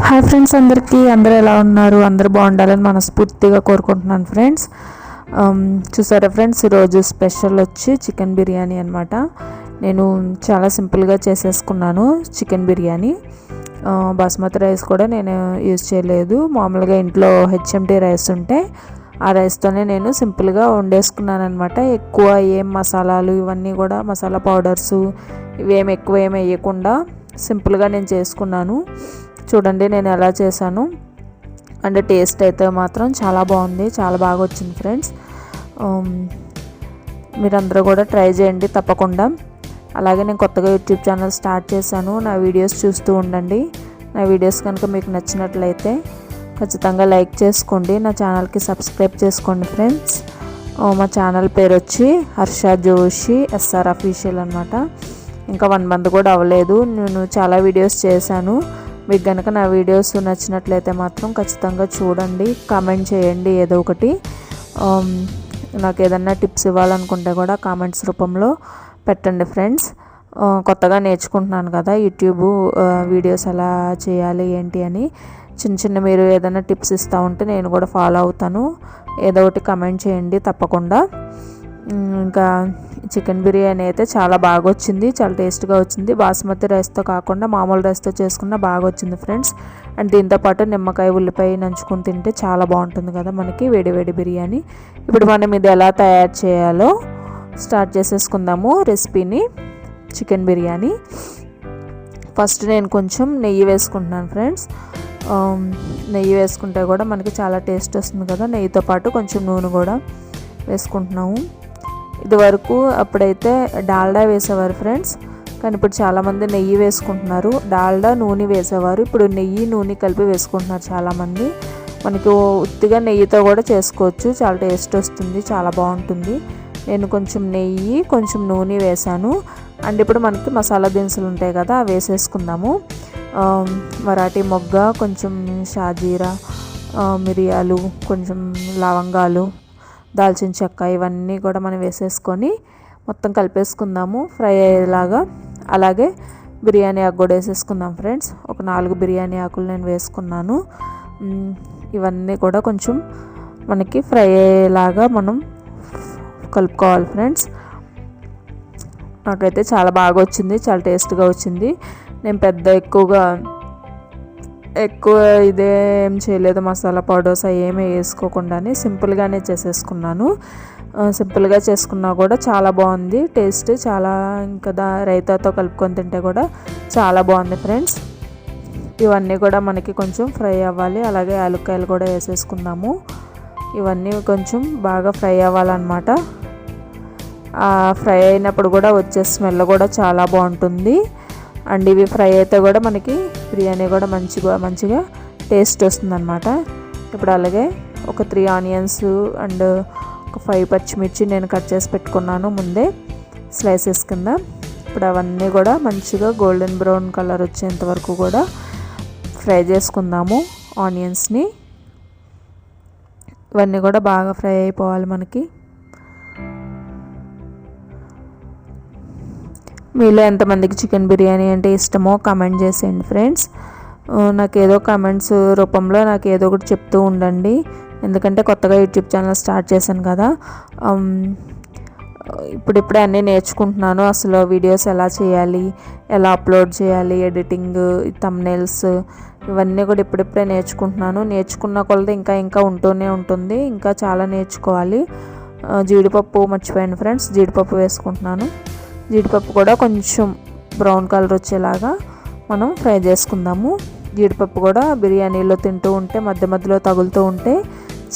Hi friends, అందరూ ఎలా ఉన్నారు? అందరూ బాగుండాలని మనస్ఫూర్తిగా కోరుకుంటున్నాను ఫ్రెండ్స్. చూసారా ఫ్రెండ్స్, ఈరోజు స్పెషల్ వచ్చి చికెన్ బిర్యానీ అనమాట. నేను చాలా సింపుల్గా చేసేసుకున్నాను చికెన్ బిర్యానీ. బాస్మతి రైస్ కూడా నేను యూజ్ చేయలేదు. మామూలుగా ఇంట్లో హెచ్ఎంటీ రైస్ ఉంటే ఆ రైస్తోనే నేను సింపుల్గా వండేసుకున్నాను అనమాట. ఎక్కువ ఏం మసాలాలు ఇవన్నీ కూడా మసాలా పౌడర్స్ ఇవేం ఎక్కువ ఏమి వేయకుండా సింపుల్గా నేను చేసుకున్నాను. చూడండి నేను ఎలా చేశాను. అంటే టేస్ట్ అయితే మాత్రం చాలా బాగుంది, చాలా బాగా వచ్చింది ఫ్రెండ్స్. మీరందరూ కూడా ట్రై చేయండి తప్పకుండా. అలాగే నేను కొత్తగా యూట్యూబ్ ఛానల్ స్టార్ట్ చేశాను. నా వీడియోస్ చూస్తూ ఉండండి. నా వీడియోస్ కనుక మీకు నచ్చినట్లయితే ఖచ్చితంగా లైక్ చేసుకోండి, నా ఛానల్కి సబ్స్క్రైబ్ చేసుకోండి ఫ్రెండ్స్. మా ఛానల్ పేరు వచ్చి హర్ష జోషి ఎస్ఆర్ అఫీషియల్ అనమాట. ఇంకా 1 మంత్ కూడా అవ్వలేదు. నేను చాలా వీడియోస్ చేశాను. మీకు కనుక నా వీడియోస్ నచ్చినట్లయితే మాత్రం ఖచ్చితంగా చూడండి, కామెంట్ చేయండి ఏదో ఒకటి. నాకు ఏదన్నా టిప్స్ ఇవ్వాలనుకుంటే కూడా కామెంట్స్ రూపంలో పెట్టండి ఫ్రెండ్స్. కొత్తగా నేర్చుకుంటున్నాను కదా యూట్యూబ్ వీడియోస్ ఎలా చేయాలి ఏంటి అని. చిన్న మీరు ఏదైనా టిప్స్ ఇస్తూ ఉంటే నేను కూడా ఫాలో అవుతాను. ఏదో ఒకటి కామెంట్ చేయండి తప్పకుండా. ఇంకా చికెన్ బిర్యానీ అయితే చాలా బాగా వచ్చింది, చాలా టేస్ట్గా వచ్చింది. బాస్మతి రైస్తో కాకుండా మామూలు రైస్తో చేసుకున్న బాగా వచ్చింది ఫ్రెండ్స్. అండ్ దీంతోపాటు నిమ్మకాయ ఉల్లిపాయ నంచుకొని తింటే చాలా బాగుంటుంది కదా మనకి వేడి వేడి బిర్యానీ. ఇప్పుడు మనం ఇది ఎలా తయారు చేయాలో స్టార్ట్ చేసేసుకుందాము రెసిపీని. చికెన్ బిర్యానీ ఫస్ట్ నేను కొంచెం నెయ్యి వేసుకుంటున్నాను ఫ్రెండ్స్. నెయ్యి వేసుకుంటే కూడా మనకి చాలా టేస్ట్ వస్తుంది కదా. నెయ్యితో పాటు కొంచెం నూనె కూడా వేసుకుంటున్నాము. ఇదివరకు అప్పుడైతే డాల్డా వేసేవారు ఫ్రెండ్స్, కానీ ఇప్పుడు చాలామంది నెయ్యి వేసుకుంటున్నారు. డాల్డా నూనె వేసేవారు, ఇప్పుడు నెయ్యి నూనె కలిపి వేసుకుంటున్నారు చాలామంది. మనకి ఉత్తిగా నెయ్యితో కూడా చేసుకోవచ్చు, చాలా టేస్ట్ వస్తుంది, చాలా బాగుంటుంది. నేను కొంచెం నెయ్యి కొంచెం నూనె వేసాను. అండ్ ఇప్పుడు మనకి మసాలా దినుసులు ఉంటాయి కదా అవి వేసేసుకుందాము. మరాఠీ మొగ్గ, కొంచెం షాజీరా, మిరియాలు, కొంచెం లవంగాలు, దాల్చిన చెక్క ఇవన్నీ కూడా మనం వేసేసుకొని మొత్తం కలిపేసుకుందాము ఫ్రై అయ్యేలాగా. అలాగే బిర్యానీ ఆకు కూడా వేసేసుకుందాం ఫ్రెండ్స్. ఒక 4 బిర్యానీ ఆకులు నేను వేసుకున్నాను. ఇవన్నీ కూడా కొంచెం మనకి ఫ్రై అయ్యేలాగా మనం కలుపుకోవాలి ఫ్రెండ్స్. నాకైతే చాలా బాగా వచ్చింది, చాలా టేస్ట్గా వచ్చింది. నేను ఎక్కువ ఇదేం చేయలేదు, మసాలా పౌడర్స్ అవి ఏమీ వేసుకోకుండానే సింపుల్గానే చేసేసుకున్నాను. సింపుల్గా చేసుకున్నా కూడా చాలా బాగుంది టేస్ట్. చాలా ఇంకా రైతాతో కలుపుకొని తింటే కూడా చాలా బాగుంది ఫ్రెండ్స్. ఇవన్నీ కూడా మనకి కొంచెం ఫ్రై అవ్వాలి. అలాగే యాలక్కాయలు కూడా వేసేసుకుందాము. ఇవన్నీ కొంచెం బాగా ఫ్రై అవ్వాలన్నమాట. ఫ్రై అయినప్పుడు కూడా వచ్చే స్మెల్ కూడా చాలా బాగుంటుంది. అండ్ ఇవి ఫ్రై అయితే కూడా మనకి బిర్యానీ కూడా మంచిగా టేస్ట్ వస్తుందన్నమాట. ఇప్పుడు అలాగే ఒక 3 ఆనియన్స్ అండ్ ఒక 5 పచ్చిమిర్చి నేను కట్ చేసి పెట్టుకున్నాను ముందే స్లైసెస్ కింద. ఇప్పుడు అవన్నీ కూడా మంచిగా గోల్డెన్ బ్రౌన్ కలర్ వచ్చేంత వరకు కూడా ఫ్రై చేసుకుందాము ఆనియన్స్ని. ఇవన్నీ కూడా బాగా ఫ్రై అయిపోవాలి మనకి. మీలో ఎంతమందికి చికెన్ బిర్యానీ అంటే ఇష్టమో కామెంట్ చేసేయండి ఫ్రెండ్స్. నాకు ఏదో కామెంట్స్ రూపంలో నాకు ఏదో ఒకటి చెప్తూ ఉండండి, ఎందుకంటే కొత్తగా యూట్యూబ్ ఛానల్ స్టార్ట్ చేశాను కదా. ఇప్పుడిప్పుడే అన్నీ నేర్చుకుంటున్నాను. అసలు వీడియోస్ ఎలా చేయాలి, ఎలా అప్లోడ్ చేయాలి, ఎడిటింగ్, థంబ్నెయిల్స్ ఇవన్నీ కూడా ఇప్పుడిప్పుడే నేర్చుకుంటున్నాను. నేర్చుకున్న కొలది ఇంకా ఉంటూనే ఉంటుంది, ఇంకా చాలా నేర్చుకోవాలి. జీడిపప్పు మర్చిపోయాను ఫ్రెండ్స్, జీడిపప్పు వేసుకుంటున్నాను. జీడిపప్పు కూడా కొంచెం బ్రౌన్ కలర్ వచ్చేలాగా మనం ఫ్రై చేసుకుందాము. జీడిపప్పు కూడా బిర్యానీలో తింటూ ఉంటే మధ్య మధ్యలో తగులుతూ ఉంటే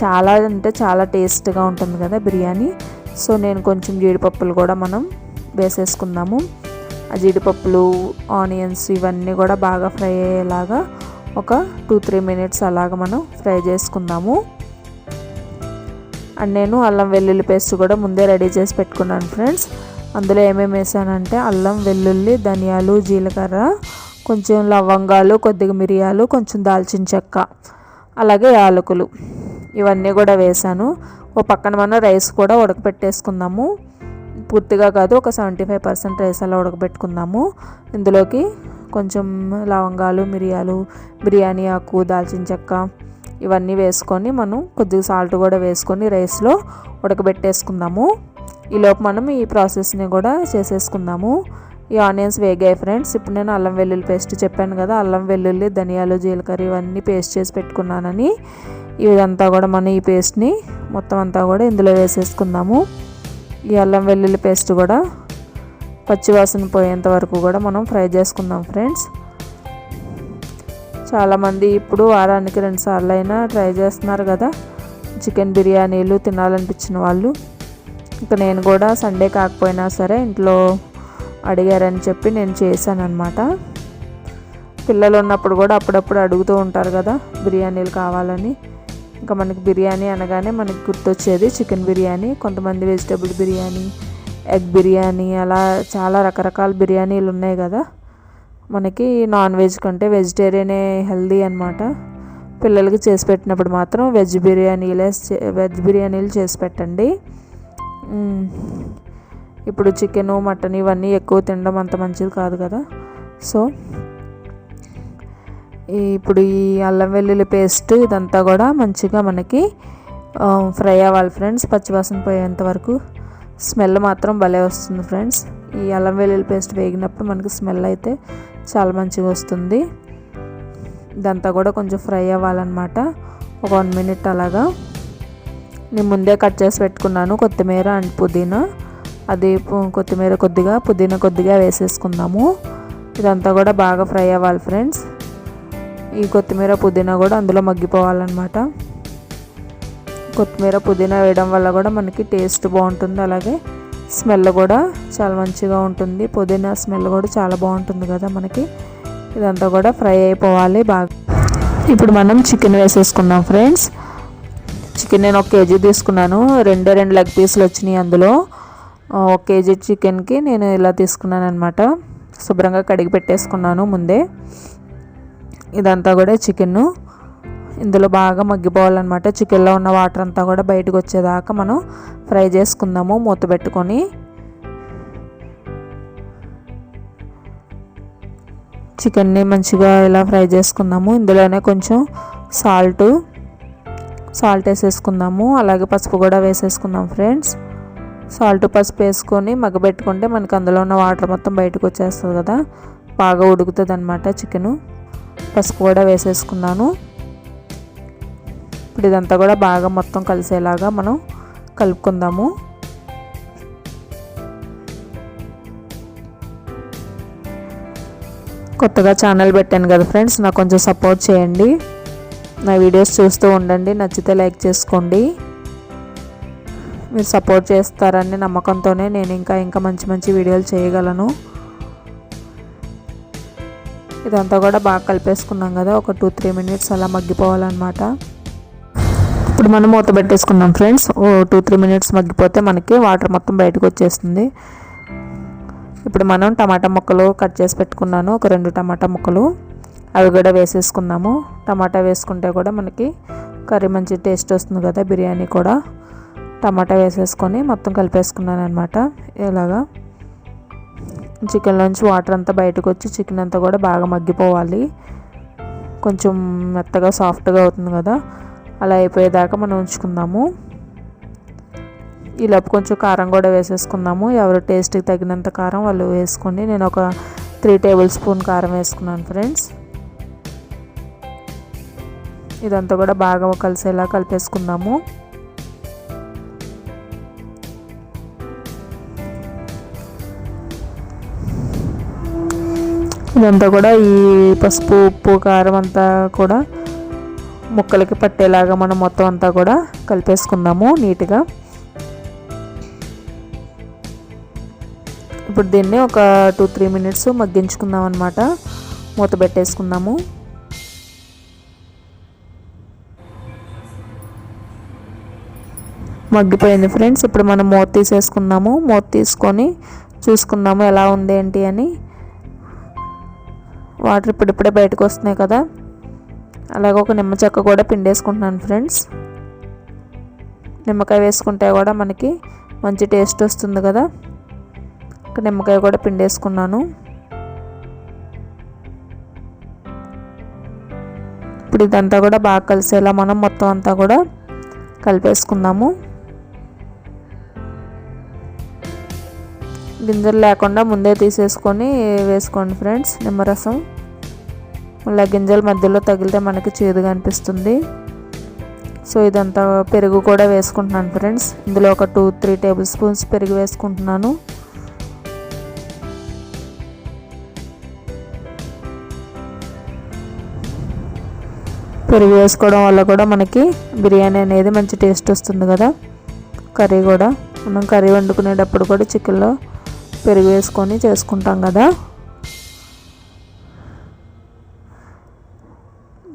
చాలా అంటే చాలా టేస్ట్గా ఉంటుంది కదా బిర్యానీ. సో నేను కొంచెం జీడిపప్పులు కూడా మనం వేసేసుకుందాము. ఆ జీడిపప్పులు, ఆనియన్స్ ఇవన్నీ కూడా బాగా ఫ్రై అయ్యేలాగా ఒక 2-3 మినిట్స్ అలాగా మనం ఫ్రై చేసుకుందాము. అండ్ నేను అల్లం వెల్లుల్లి పేస్ట్ కూడా ముందే రెడీ చేసి పెట్టుకున్నాను ఫ్రెండ్స్. అందులో ఏమేమి వేసానంటే అల్లం, వెల్లుల్లి, ధనియాలు, జీలకర్ర, కొంచెం లవంగాలు, కొద్దిగా మిరియాలు, కొంచెం దాల్చిన చెక్క, అలాగే యాలకులు ఇవన్నీ కూడా వేసాను. ఓ పక్కన మనం రైస్ కూడా ఉడకపెట్టేసుకుందాము. పూర్తిగా కాదు, ఒక 75% రైస్ అలా ఉడకబెట్టుకుందాము. ఇందులోకి కొంచెం లవంగాలు, మిరియాలు, బిర్యానీ ఆకు, దాల్చిన చెక్క ఇవన్నీ వేసుకొని మనం కొద్దిగా సాల్ట్ కూడా వేసుకొని రైస్లో ఉడకబెట్టేసుకుందాము. ఈలోపు మనం ఈ ప్రాసెస్ని కూడా చేసేసుకుందాము. ఈ ఆనియన్స్ వేగాయి ఫ్రెండ్స్. ఇప్పుడు నేను అల్లం వెల్లుల్లి పేస్ట్ చెప్పాను కదా, అల్లం వెల్లుల్లి, ధనియాలు, జీలకర్ర ఇవన్నీ పేస్ట్ చేసి పెట్టుకున్నానని ఇదంతా కూడా మనం ఈ పేస్ట్ని మొత్తం అంతా కూడా ఇందులో వేసేసుకుందాము. ఈ అల్లం వెల్లుల్లి పేస్ట్ కూడా పచ్చివాసన పోయేంత వరకు కూడా మనం ఫ్రై చేసుకుందాం ఫ్రెండ్స్. చాలామంది ఇప్పుడు వారానికి 2 సార్లు అయినా ట్రై చేస్తున్నారు కదా చికెన్ బిర్యానీలు తినాలనిపించిన వాళ్ళు. ఇంకా నేను కూడా సండే కాకపోయినా సరే ఇంట్లో అడిగారని చెప్పి నేను చేశాను అనమాట. పిల్లలు ఉన్నప్పుడు కూడా అప్పుడప్పుడు అడుగుతూ ఉంటారు కదా బిర్యానీలు కావాలని. ఇంకా మనకి బిర్యానీ అనగానే మనకి గుర్తొచ్చేది చికెన్ బిర్యానీ. కొంతమంది వెజిటేబుల్ బిర్యానీ, ఎగ్ బిర్యానీ, అలా చాలా రకరకాల బిర్యానీలు ఉన్నాయి కదా. మనకి నాన్ వెజ్ కంటే వెజిటేరియనే హెల్దీ అనమాట. పిల్లలకి చేసి పెట్టినప్పుడు మాత్రం వెజ్ బిర్యానీలు చేసి పెట్టండి. ఇప్పుడు చికెను, మటన్ ఇవన్నీ ఎక్కువ తినడం అంత మంచిది కాదు కదా. సో ఇప్పుడు ఈ అల్లం వెల్లుల్లి పేస్ట్ ఇదంతా కూడా మంచిగా మనకి ఫ్రై అవ్వాలి ఫ్రెండ్స్. పచ్చివాసన పోయేంత వరకు. స్మెల్ మాత్రం భలే వస్తుంది ఫ్రెండ్స్. ఈ అల్లం వెల్లుల్లి పేస్ట్ వేగినప్పుడు మనకి స్మెల్ అయితే చాలా మంచిగా వస్తుంది. ఇదంతా కూడా కొంచెం ఫ్రై అవ్వాలన్నమాట. ఒక 1 మినిట్ అలాగా. నేను ముందే కట్ చేసి పెట్టుకున్నాను కొత్తిమీర అండ్ పుదీనా. అది కొత్తిమీర కొద్దిగా, పుదీనా కొద్దిగా వేసేసుకుందాము. ఇదంతా కూడా బాగా ఫ్రై అవ్వాలి ఫ్రెండ్స్. ఈ కొత్తిమీర, పుదీనా కూడా అందులో మగ్గిపోవాలన్నమాట. కొత్తిమీర, పుదీనా వేయడం వల్ల కూడా మనకి టేస్ట్ బాగుంటుంది. అలాగే స్మెల్ కూడా చాలా మంచిగా ఉంటుంది. పుదీనా స్మెల్ కూడా చాలా బాగుంటుంది కదా మనకి. ఇదంతా కూడా ఫ్రై అయిపోవాలి బాగా. ఇప్పుడు మనం చికెన్ వేసేసుకుందాం ఫ్రెండ్స్. చికెన్ నేను 1 కేజీ తీసుకున్నాను. 2 లెగ్ పీసులు వచ్చినాయి అందులో. 1 కేజీ చికెన్కి నేను ఇలా తీసుకున్నాను అనమాట. శుభ్రంగా కడిగి పెట్టేసుకున్నాను ముందే. ఇదంతా కూడా చికెన్ ఇందులో బాగా మగ్గిపోవాలన్నమాట. చికెన్లో ఉన్న వాటర్ అంతా కూడా బయటకు వచ్చేదాకా మనం ఫ్రై చేసుకుందాము మూత పెట్టుకొని. చికెన్ని మంచిగా ఇలా ఫ్రై చేసుకుందాము. ఇందులోనే కొంచెం సాల్ట్ వేసేసుకుందాము. అలాగే పసుపు కూడా వేసేసుకుందాం ఫ్రెండ్స్. సాల్ట్, పసుపు వేసుకొని మగ్గబెట్టుకుంటే మనకి అందులో ఉన్న వాటర్ మొత్తం బయటకు వచ్చేస్తుంది కదా, బాగా ఉడుకుతుంది అనమాట చికెను. పసుపు కూడా వేసేసుకున్నాను. ఇప్పుడు ఇదంతా కూడా బాగా మొత్తం కలిసేలాగా మనం కలుపుకుందాము. కొత్తగా ఛానల్ పెట్టాను కదా ఫ్రెండ్స్, నాకు కొంచెం సపోర్ట్ చేయండి. నా వీడియోస్ చూస్తూ ఉండండి. నచ్చితే లైక్ చేసుకోండి. మీరు సపోర్ట్ చేస్తారని నమ్మకంతోనే నేను ఇంకా మంచి మంచి వీడియోలు చేయగలను. ఇదంతా కూడా బాగా కలిపేసుకున్నాం కదా. ఒక 2-3 మినిట్స్ అలా మగ్గిపోవాలన్నమాట. ఇప్పుడు మనం మూత పెట్టేసుకుందాం ఫ్రెండ్స్. 2-3 మినిట్స్ మగ్గిపోతే మనకి వాటర్ మొత్తం బయటకు వచ్చేస్తుంది. ఇప్పుడు మనం టమాటా ముక్కలు కట్ చేసి పెట్టుకున్నాను. ఒక 2 టమాటా ముక్కలు అవి కూడా వేసేసుకుందాము. టమాటా వేసుకుంటే కూడా మనకి కర్రీ మంచి టేస్ట్ వస్తుంది కదా, బిర్యానీ కూడా. టమాటా వేసేసుకొని మొత్తం కలిపేసుకున్నాను అనమాట. ఇలాగా చికెన్లోంచి వాటర్ అంతా బయటకు వచ్చి చికెన్ అంతా కూడా బాగా మగ్గిపోవాలి. కొంచెం మెత్తగా సాఫ్ట్గా అవుతుంది కదా, అలా అయిపోయేదాకా మనం ఉంచుకుందాము. ఈలోపు కొంచెం కారం కూడా వేసేసుకుందాము. ఎవరు టేస్ట్కి తగినంత కారం వాళ్ళు వేసుకోండి. నేను ఒక 3 టేబుల్ స్పూన్ కారం వేసుకున్నాను ఫ్రెండ్స్. ఇదంతా కూడా బాగా కలిసేలా కలిపేసుకుందాము. ఇదంతా కూడా ఈ పసుపు, ఉప్పు, కారం అంతా కూడా ముక్కలకి పట్టేలాగా మనం మొత్తం అంతా కూడా కలిపేసుకుందాము నీట్గా. ఇప్పుడు దీన్ని ఒక 2-3 మినిట్స్ మగ్గించుకుందాం అన్నమాట. మూత పెట్టేసుకుందాము. మగ్గిపోయింది ఫ్రెండ్స్. ఇప్పుడు మనం మూత తీసేసుకుందాము. మూత తీసుకొని చూసుకుందాము ఎలా ఉంది ఏంటి అని. వాటర్ ఇప్పుడిప్పుడే బయటకు వస్తున్నాయి కదా. అలాగే ఒక నిమ్మ చెక్క కూడా పిండేసుకుంటున్నాను ఫ్రెండ్స్. నిమ్మకాయ వేసుకుంటే కూడా మనకి మంచి టేస్ట్ వస్తుంది కదా. ఒక నిమ్మకాయ కూడా పిండేసుకున్నాను. ఇప్పుడు ఇదంతా కూడా బాగా కలిసేలా మనం మొత్తం అంతా కూడా కలిపేసుకుందాము. గింజలు లేకుండా ముందే తీసేసుకొని వేసుకోండి ఫ్రెండ్స్ నిమ్మరసం. మళ్ళీ గింజల మధ్యలో తగిలితే మనకి చేదుగా అనిపిస్తుంది. సో ఇదంతా పెరుగు కూడా వేసుకుంటున్నాను ఫ్రెండ్స్. ఇందులో ఒక 2-3 టేబుల్ స్పూన్స్ పెరుగు వేసుకుంటున్నాను. పెరుగు వేసుకోవడం వల్ల కూడా మనకి బిర్యానీ అనేది మంచి టేస్ట్ వస్తుంది కదా. కర్రీ కూడా మనం కర్రీ వండుకునేటప్పుడు కూడా చికెన్లో పెరుగు వేసుకొని చేసుకుంటాం కదా.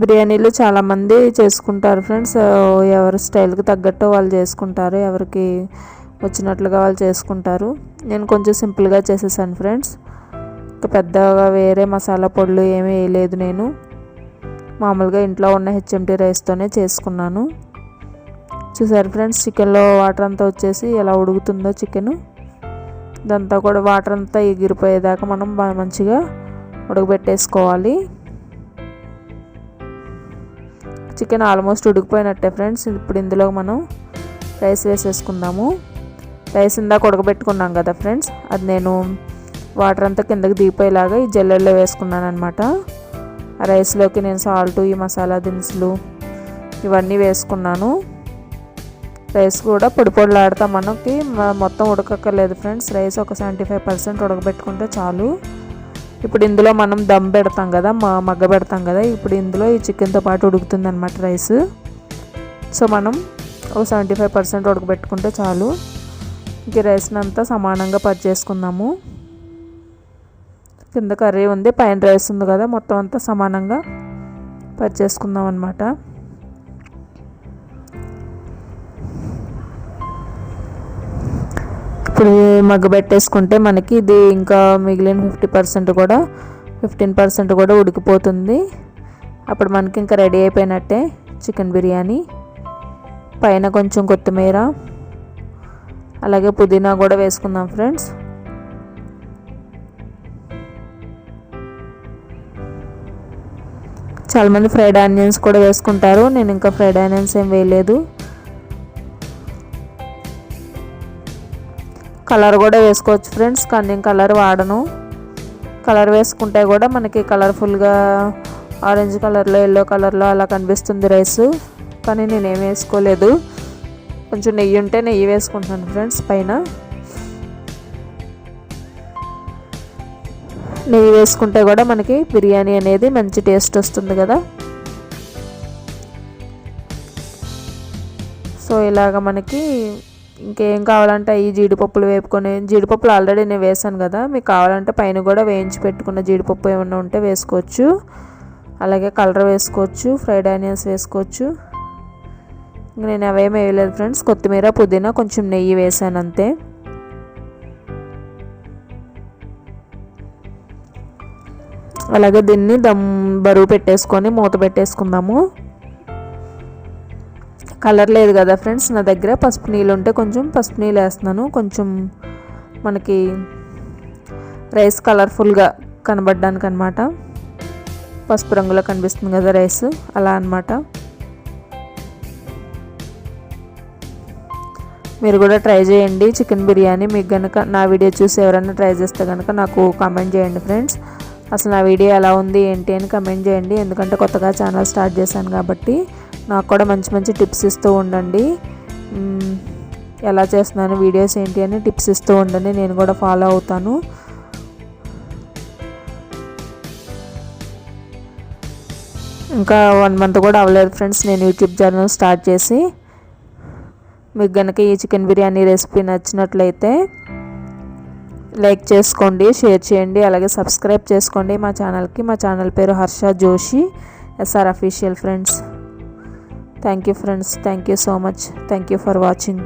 బిర్యానీలు చాలామంది చేసుకుంటారు ఫ్రెండ్స్. ఎవరి స్టైల్కి తగ్గట్టు వాళ్ళు చేసుకుంటారు, ఎవరికి వచ్చినట్లుగా వాళ్ళు చేసుకుంటారు. నేను కొంచెం సింపుల్గా చేసేసాను ఫ్రెండ్స్. ఇంకా పెద్దగా వేరే మసాలా పొడులు ఏమీ వేయలేదు. నేను మామూలుగా ఇంట్లో ఉన్న హెచ్ఎంటీ రైస్తోనే చేసుకున్నాను. చూసారు ఫ్రెండ్స్, చికెన్లో వాటర్ అంతా వచ్చేసి ఎలా ఉడుకుతుందో చికెన్. ఇదంతా కూడా వాటర్ అంతా ఎగిరిపోయేదాకా మనం బాగా మంచిగా ఉడకబెట్టేసుకోవాలి. చికెన్ ఆల్మోస్ట్ ఉడికిపోయినట్టే ఫ్రెండ్స్. ఇప్పుడు ఇందులో మనం రైస్ వేసేసుకుందాము. రైస్ ఇందాక ఉడకబెట్టుకున్నాం కదా ఫ్రెండ్స్, అది నేను వాటర్ అంతా కిందకి దిగిపోయేలాగా ఈ జల్లెడలో వేసుకున్నాను అనమాట. ఆ రైస్లోకి నేను సాల్ట్, ఈ మసాలా దినుసులు ఇవన్నీ వేసుకున్నాను. రైస్ కూడా పొడి పొడిలాడుతా మనకి మొత్తం ఉడకక్కర్లేదు ఫ్రెండ్స్. రైస్ ఒక 75% ఉడకబెట్టుకుంటే చాలు. ఇప్పుడు ఇందులో మనం దమ్ పెడతాం కదా, మగ్గ పెడతాం కదా, ఇప్పుడు ఇందులో ఈ చికెన్తో పాటు ఉడుకుతుంది అనమాట రైస్. సో మనం ఒక 75% ఉడకబెట్టుకుంటే చాలు. ఇంక రైస్ని అంతా సమానంగా పరిచేసుకుందాము. కింద కర్రీ ఉంది, పైన రైస్ ఉంది కదా, మొత్తం అంతా సమానంగా పరిచేసుకుందాం అనమాట. ఇప్పుడు మగ్గ పెట్టేసుకుంటే మనకి ఇది ఇంకా మిగిలిన 15% కూడా ఉడికిపోతుంది. అప్పుడు మనకి ఇంకా రెడీ అయిపోయినట్టే చికెన్ బిర్యానీ. పైన కొంచెం కొత్తిమీర అలాగే పుదీనా కూడా వేసుకుందాం ఫ్రెండ్స్. చాలామంది ఫ్రైడ్ ఆనియన్స్ కూడా వేసుకుంటారు. నేను ఇంకా ఫ్రైడ్ ఆనియన్స్ ఏం వేయలేదు. కలర్ కూడా వేసుకోవచ్చు ఫ్రెండ్స్, కానీ నేను కలర్ వాడను. కలర్ వేసుకుంటే కూడా మనకి కలర్ఫుల్గా ఆరెంజ్ కలర్లో, ఎల్లో కలర్లో అలా కనిపిస్తుంది రైస్. కానీ నేనేం వేసుకోలేదు. కొంచెం నెయ్యి ఉంటే నెయ్యి వేసుకుంటాను ఫ్రెండ్స్ పైన. నెయ్యి వేసుకుంటే కూడా మనకి బిర్యానీ అనేది మంచి టేస్ట్ వస్తుంది కదా. సో ఇలాగ మనకి ఇంకేం కావాలంటే ఈ జీడిపప్పులు వేపుకొని, జీడిపప్పులు ఆల్రెడీ నేను వేసాను కదా, మీకు కావాలంటే పైన కూడా వేయించి పెట్టుకున్న జీడిపప్పు ఏమన్నా ఉంటే వేసుకోవచ్చు. అలాగే కలర్ వేసుకోవచ్చు, ఫ్రైడ్ ఆనియన్స్ వేసుకోవచ్చు. ఇంక నేను అవేమీ వేయలేదు ఫ్రెండ్స్. కొత్తిమీర, పుదీనా, కొంచెం నెయ్యి వేసాను అంతే. అలాగే దీన్ని బరువు పెట్టేసుకొని మూత పెట్టేసుకుందాము. కలర్ లేదు కదా ఫ్రెండ్స్ నా దగ్గర. పసుపు నీళ్ళు ఉంటే కొంచెం పసుపు నీళ్ళు వేస్తున్నాను. కొంచెం మనకి రైస్ కలర్ఫుల్గా కనబడడానికి అనమాట. పసుపు రంగులో కనిపిస్తుంది కదా రైస్, అలా అనమాట. మీరు కూడా ట్రై చేయండి చికెన్ బిర్యానీ. మీకు కనుక నా వీడియో చూసి ఎవరైనా ట్రై చేస్తే కనుక నాకు కామెంట్ చేయండి ఫ్రెండ్స్. అసలు నా వీడియో ఎలా ఉంది ఏంటి అని కమెంట్ చేయండి. ఎందుకంటే కొత్తగా ఛానల్ స్టార్ట్ చేశాను కాబట్టి నాకు కూడా మంచి మంచి టిప్స్ ఇస్తూ ఉండండి. ఎలా చేస్తున్నాను, వీడియోస్ ఏంటి అని టిప్స్ ఇస్తూ ఉండండి, నేను కూడా ఫాలో అవుతాను. ఇంకా 1 మంత్ కూడా అవ్వలేదు ఫ్రెండ్స్ నేను యూట్యూబ్ ఛానల్ స్టార్ట్ చేసి. మీకు కనుక ఈ చికెన్ బిర్యానీ రెసిపీ నచ్చినట్లయితే లైక్ చేసుకోండి, షేర్ చేయండి, అలాగే సబ్స్క్రైబ్ చేసుకోండి మా ఛానల్కి. మా ఛానల్ పేరు Harsha Joshi SR official friends. Thank you friends, thank you so much, thank you for watching.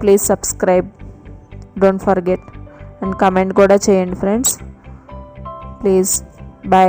Please subscribe, don't forget, and comment కూడా చేయండి ఫ్రెండ్స్ ప్లీజ్. బాయ్.